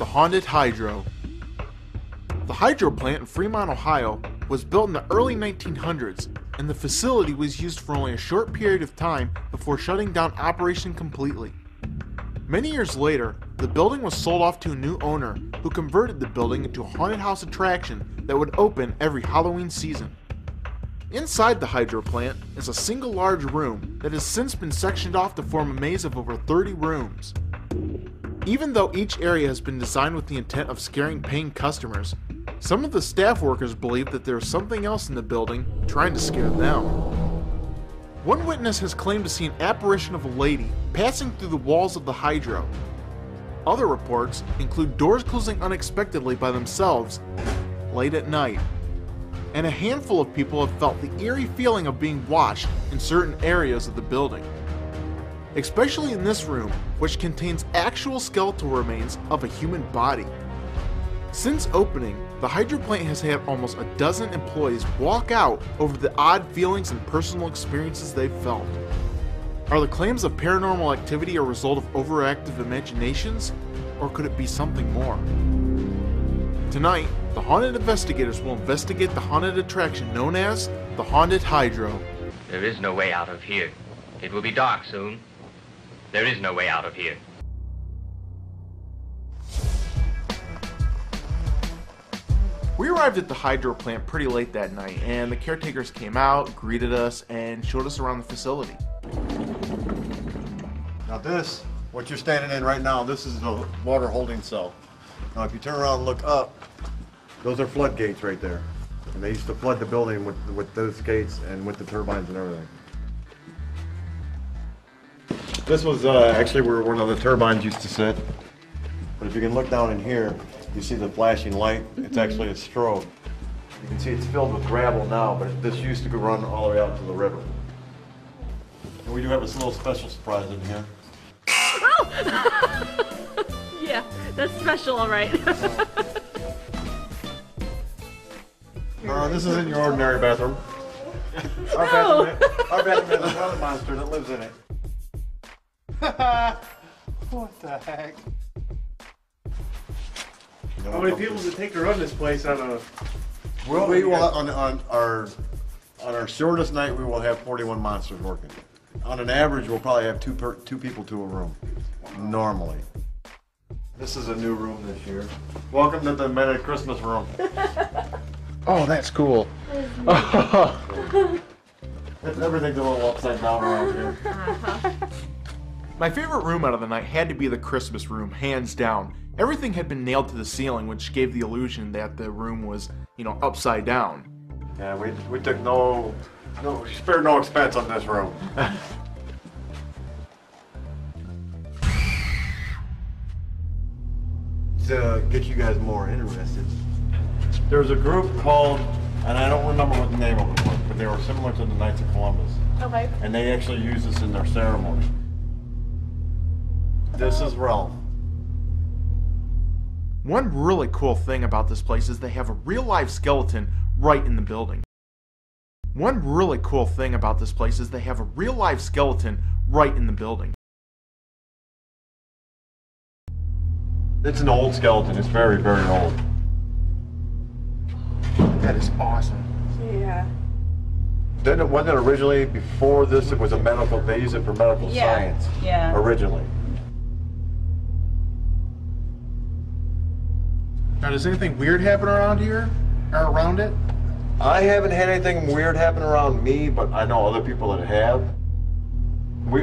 The Haunted Hydro. The hydro plant in Fremont, Ohio was built in the early 1900s, and the facility was used for only a short period of time before shutting down operation completely. Many years later, the building was sold off to a new owner who converted the building into a haunted house attraction that would open every Halloween season. Inside the hydro plant is a single large room that has since been sectioned off to form a maze of over 30 rooms. Even though each area has been designed with the intent of scaring paying customers, some of the staff workers believe that there is something else in the building trying to scare them. One witness has claimed to see an apparition of a lady passing through the walls of the hydro. Other reports include doors closing unexpectedly by themselves late at night. And a handful of people have felt the eerie feeling of being watched in certain areas of the building. Especially in this room, which contains actual skeletal remains of a human body. Since opening, the hydro plant has had almost a dozen employees walk out over the odd feelings and personal experiences they've felt. Are the claims of paranormal activity a result of overactive imaginations, or could it be something more? Tonight, the Haunted Investigators will investigate the haunted attraction known as the Haunted Hydro. There is no way out of here. It will be dark soon. There is no way out of here. We arrived at the hydro plant pretty late that night, and the caretakers came out, greeted us, and showed us around the facility. Now this, what you're standing in right now, this is the water holding cell. Now if you turn around and look up, those are floodgates right there. And they used to flood the building with those gates and with the turbines and everything. This was actually where one of the turbines used to sit. But if you can look down in here, you see the flashing light. It's actually a strobe. You can see it's filled with gravel now, but this used to go run all the way out to the river. And we do have a little special surprise in here. Oh! Yeah, that's special, all right. This isn't your ordinary bathroom. No. Our bathroom has another monster that lives in it. What the heck? You know, How many people does it take to run this place on a... Well, we will, on our shortest night, we will have 41 monsters working. On an average, we'll probably have two people to a room, normally. This is a new room this year. Welcome to the Meta Christmas room. Oh, that's cool. Everything's a little upside down around here. My favorite room out of the night had to be the Christmas room, hands down. Everything had been nailed to the ceiling, which gave the illusion that the room was, upside down. Yeah, we took we spared no expense on this room. To get you guys more interested, there's a group called, and I don't remember what the name of it was, but they were similar to the Knights of Columbus. Okay. And they actually use this in their ceremony. This is Realm. One really cool thing about this place is they have a real live skeleton right in the building. One really cool thing about this place is they have a real live skeleton right in the building. It's an old skeleton. It's very, very old. That is awesome. Yeah. Then it wasn't originally, before this, it was a medical, they use it for medical science. Yeah. Originally. Now, does anything weird happen around here? Or around it? I haven't had anything weird happen around me, but I know other people that have.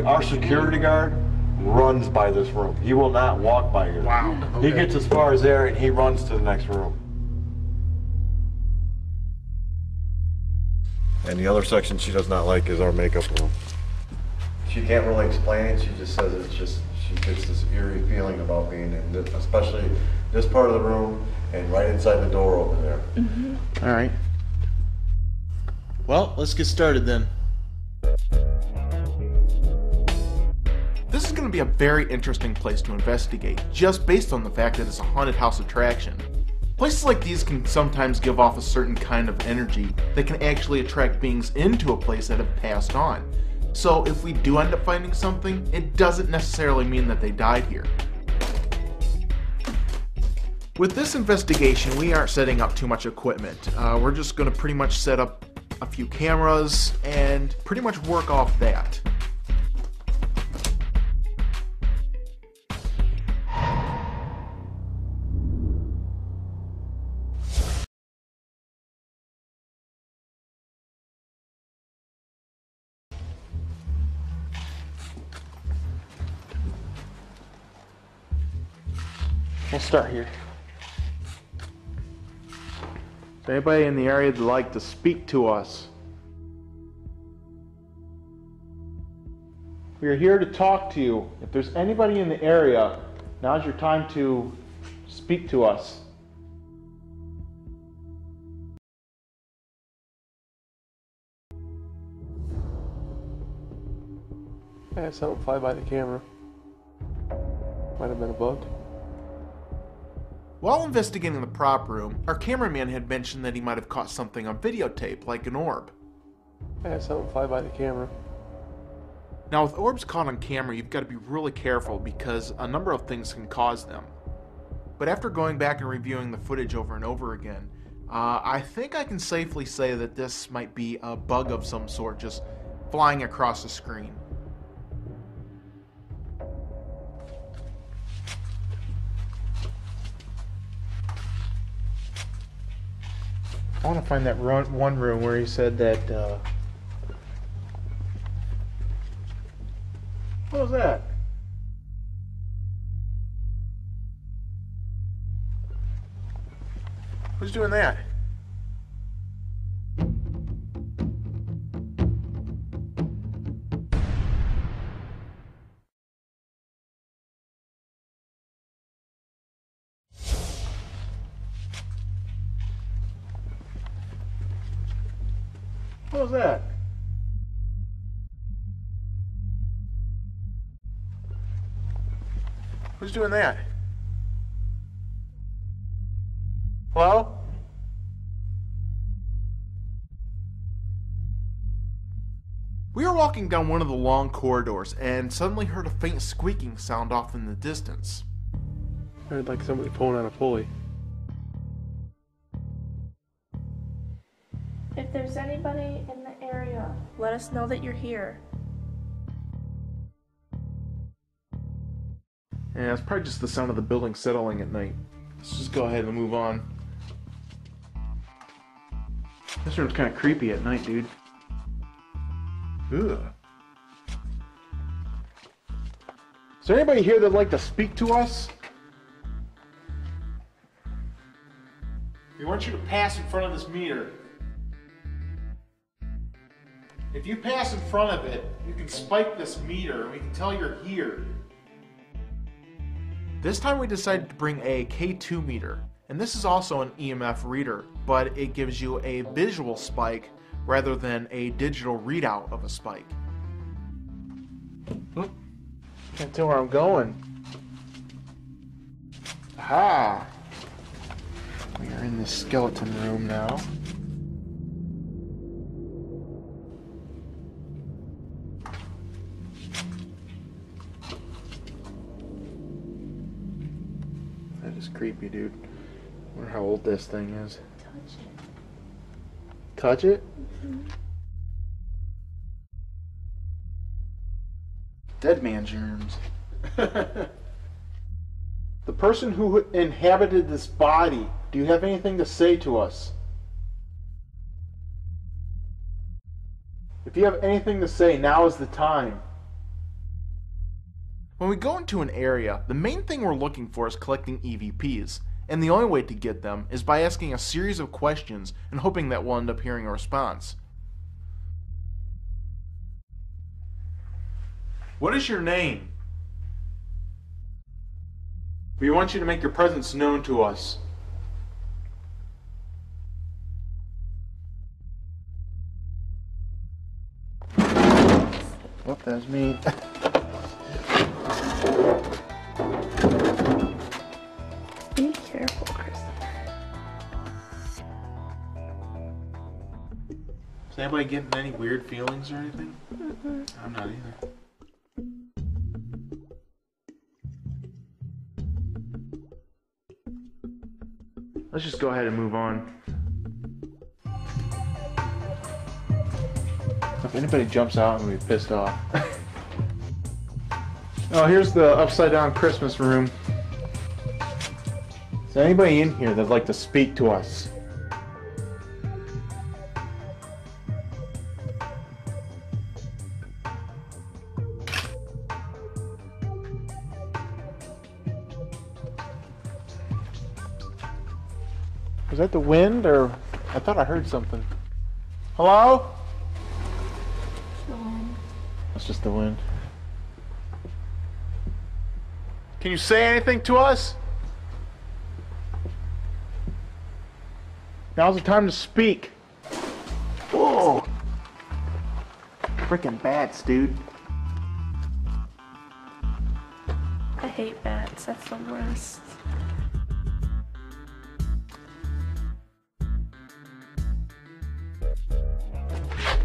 Our security guard runs by this room. He will not walk by here. Wow. Okay. He gets as far as there and he runs to the next room. And the other section she does not like is our makeup room. She can't really explain it. She just says she gets this eerie feeling about being in this, especially this part of the room and right inside the door over there. Mm-hmm. All right. Well, let's get started then. This is going to be a very interesting place to investigate, just based on the fact that it's a haunted house attraction. Places like these can sometimes give off a certain kind of energy that can actually attract beings into a place that have passed on. So if we do end up finding something, it doesn't necessarily mean that they died here. With this investigation, we aren't setting up too much equipment. We're just going to pretty much set up a few cameras and pretty much work off that. We'll start here. Is anybody in the area that'd like to speak to us? We are here to talk to you. If there's anybody in the area, now's your time to speak to us. I had something fly by the camera. Might have been a bug. While investigating the prop room, our cameraman had mentioned that he might have caught something on videotape, like an orb. I had something fly by the camera. Now with orbs caught on camera, you've got to be really careful because a number of things can cause them. But after going back and reviewing the footage over and over again, I think I can safely say that this might be a bug of some sort just flying across the screen. I want to find that one room where he said that, what was that? Who's doing that? What was that? Who's doing that? Hello? We were walking down one of the long corridors and suddenly heard a faint squeaking sound off in the distance. I heard like somebody pulling on a pulley. If there's anybody in the area, let us know that you're here. Yeah, it's probably just the sound of the building settling at night. Let's just go ahead and move on. This room's kind of creepy at night, dude. Ugh. Is there anybody here that'd like to speak to us? We want you to pass in front of this meter. If you pass in front of it, you can spike this meter and we can tell you're here. This time we decided to bring a K2 meter, and this is also an EMF reader, but it gives you a visual spike rather than a digital readout of a spike. Can't tell where I'm going. Aha! We are in the skeleton room now. That is creepy, dude. I wonder how old this thing is. Touch it? Mm-hmm. Dead man germs. The person who inhabited this body, do you have anything to say to us? If you have anything to say, now is the time. When we go into an area, the main thing we're looking for is collecting EVPs, and the only way to get them is by asking a series of questions and hoping that we'll end up hearing a response. What is your name? We want you to make your presence known to us. Whoop, that was me. Be careful, Chris. Is anybody getting any weird feelings or anything? I'm not either. Let's just go ahead and move on. If anybody jumps out, I'm gonna be pissed off. Oh, here's the upside down Christmas room. Is there anybody in here that'd like to speak to us? Was that the wind, or I thought I heard something? Hello? That's just the wind. Can you say anything to us? Now's the time to speak. Whoa! Freaking bats, dude. I hate bats. That's the worst.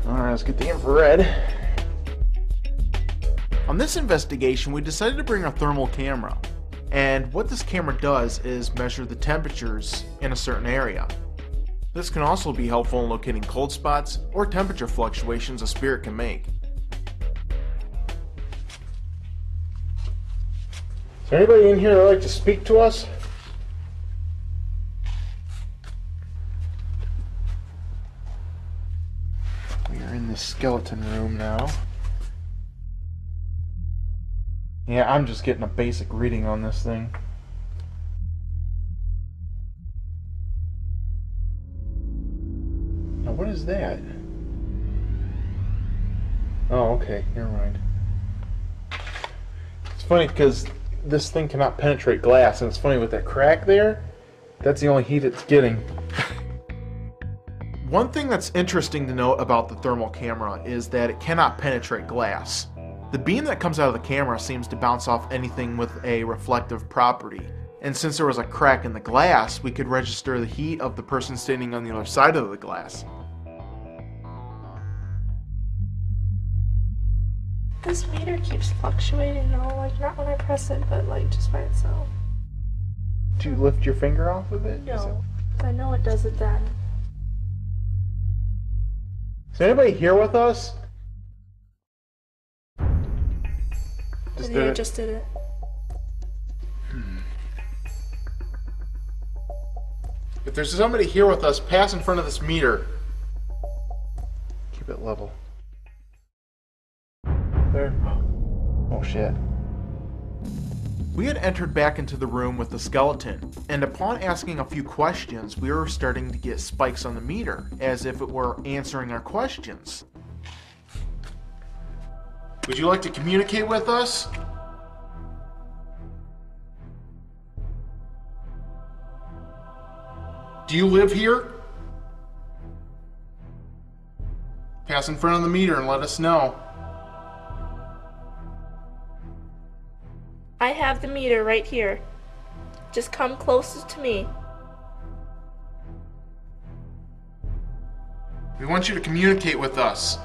Alright, let's get the infrared. On this investigation, we decided to bring a thermal camera. And what this camera does is measure the temperatures in a certain area. This can also be helpful in locating cold spots or temperature fluctuations a spirit can make. Is there anybody in here that would like to speak to us? We are in the skeleton room now. Yeah, I'm just getting a basic reading on this thing. Now, what is that? Oh, okay, never mind. It's funny because this thing cannot penetrate glass, and it's funny with that crack there, that's the only heat it's getting. One thing that's interesting to note about the thermal camera is that it cannot penetrate glass. The beam that comes out of the camera seems to bounce off anything with a reflective property. And since there was a crack in the glass, we could register the heat of the person standing on the other side of the glass. This meter keeps fluctuating though, like not when I press it, but like just by itself. Do you lift your finger off of it? No, I know it does it then. Is anybody here with us? Yeah, I just did it. If there's somebody here with us, pass in front of this meter. Keep it level. There. Oh shit. We had entered back into the room with the skeleton, and upon asking a few questions, we were starting to get spikes on the meter, as if it were answering our questions. Would you like to communicate with us? Do you live here? Pass in front of the meter and let us know. I have the meter right here. Just come closest to me. We want you to communicate with us.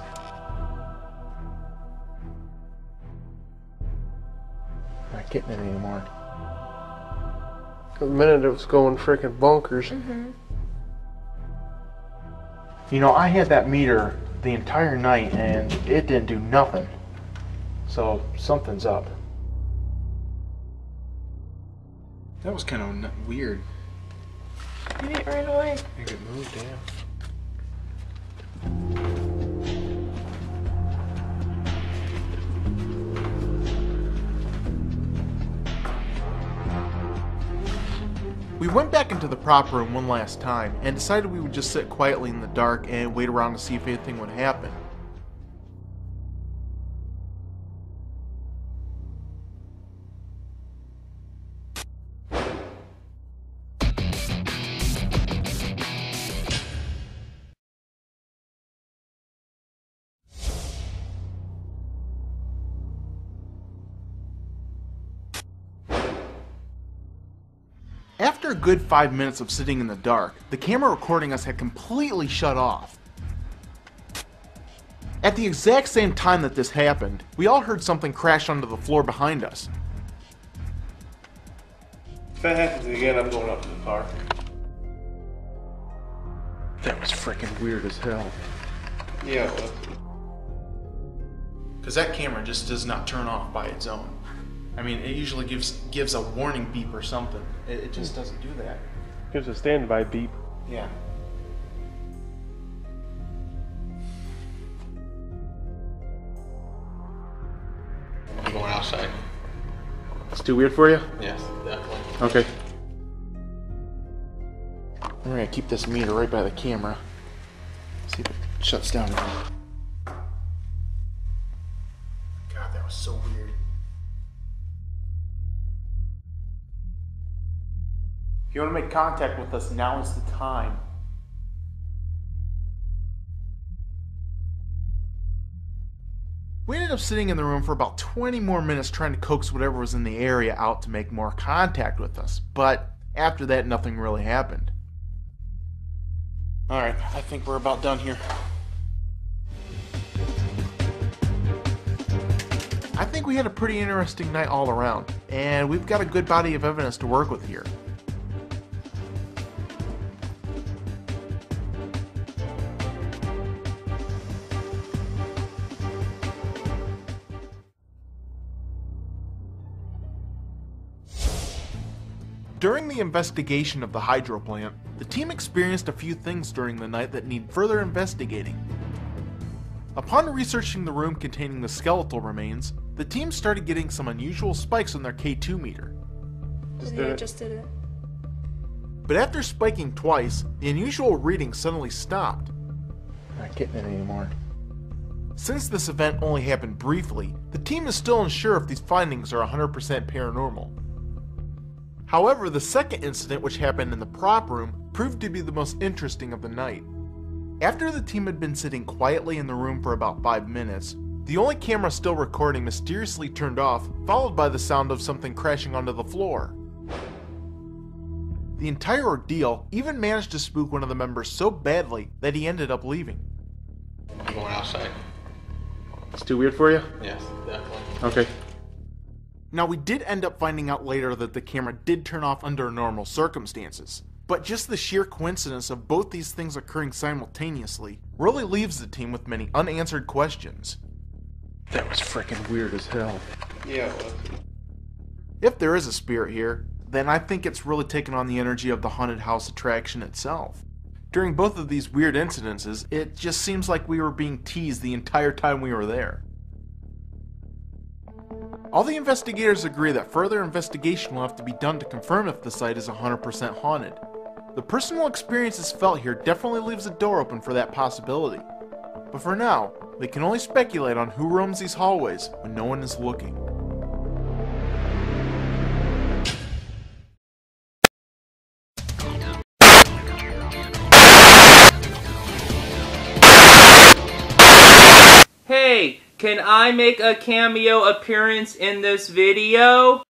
Not getting it anymore. A minute it was going frickin' bonkers. You know, I had that meter the entire night and it didn't do nothing. So something's up. That was kind of weird. Maybe it ran away. Maybe it moved, yeah. We went back into the prop room one last time and decided we would just sit quietly in the dark and wait around to see if anything would happen. After a good 5 minutes of sitting in the dark, the camera recording us had completely shut off. At the exact same time that this happened, we all heard something crash onto the floor behind us. If that happens again, I'm going up to the car. That was freaking weird as hell. Yeah, it was. Because that camera just does not turn off by its own. I mean, it usually gives a warning beep or something. It just doesn't do that. Gives a standby beep. Yeah. I'm going outside. It's too weird for you? Yes, definitely. Okay. We're gonna keep this meter right by the camera. See if it shuts down again. God, that was so weird. If you want to make contact with us, now is the time. We ended up sitting in the room for about 20 more minutes trying to coax whatever was in the area out to make more contact with us, but after that nothing really happened. Alright, I think we're about done here. I think we had a pretty interesting night all around, and we've got a good body of evidence to work with here. During the investigation of the hydro plant, the team experienced a few things during the night that need further investigating. Upon researching the room containing the skeletal remains, the team started getting some unusual spikes on their K2 meter. Just did it. But after spiking twice, the unusual reading suddenly stopped. Not getting it anymore. Since this event only happened briefly, the team is still unsure if these findings are 100% paranormal. However, the second incident, which happened in the prop room, proved to be the most interesting of the night. After the team had been sitting quietly in the room for about 5 minutes, the only camera still recording mysteriously turned off, followed by the sound of something crashing onto the floor. The entire ordeal even managed to spook one of the members so badly that he ended up leaving. I'm going outside. It's too weird for you? Yes, definitely. Okay. Now, we did end up finding out later that the camera did turn off under normal circumstances, but just the sheer coincidence of both these things occurring simultaneously really leaves the team with many unanswered questions. That was freaking weird as hell. Yeah, it was. If there is a spirit here, then I think it's really taken on the energy of the haunted house attraction itself. During both of these weird incidences, it just seems like we were being teased the entire time we were there. All the investigators agree that further investigation will have to be done to confirm if the site is 100% haunted. The personal experiences felt here definitely leaves a door open for that possibility. But for now, they can only speculate on who roams these hallways when no one is looking. Hey, can I make a cameo appearance in this video?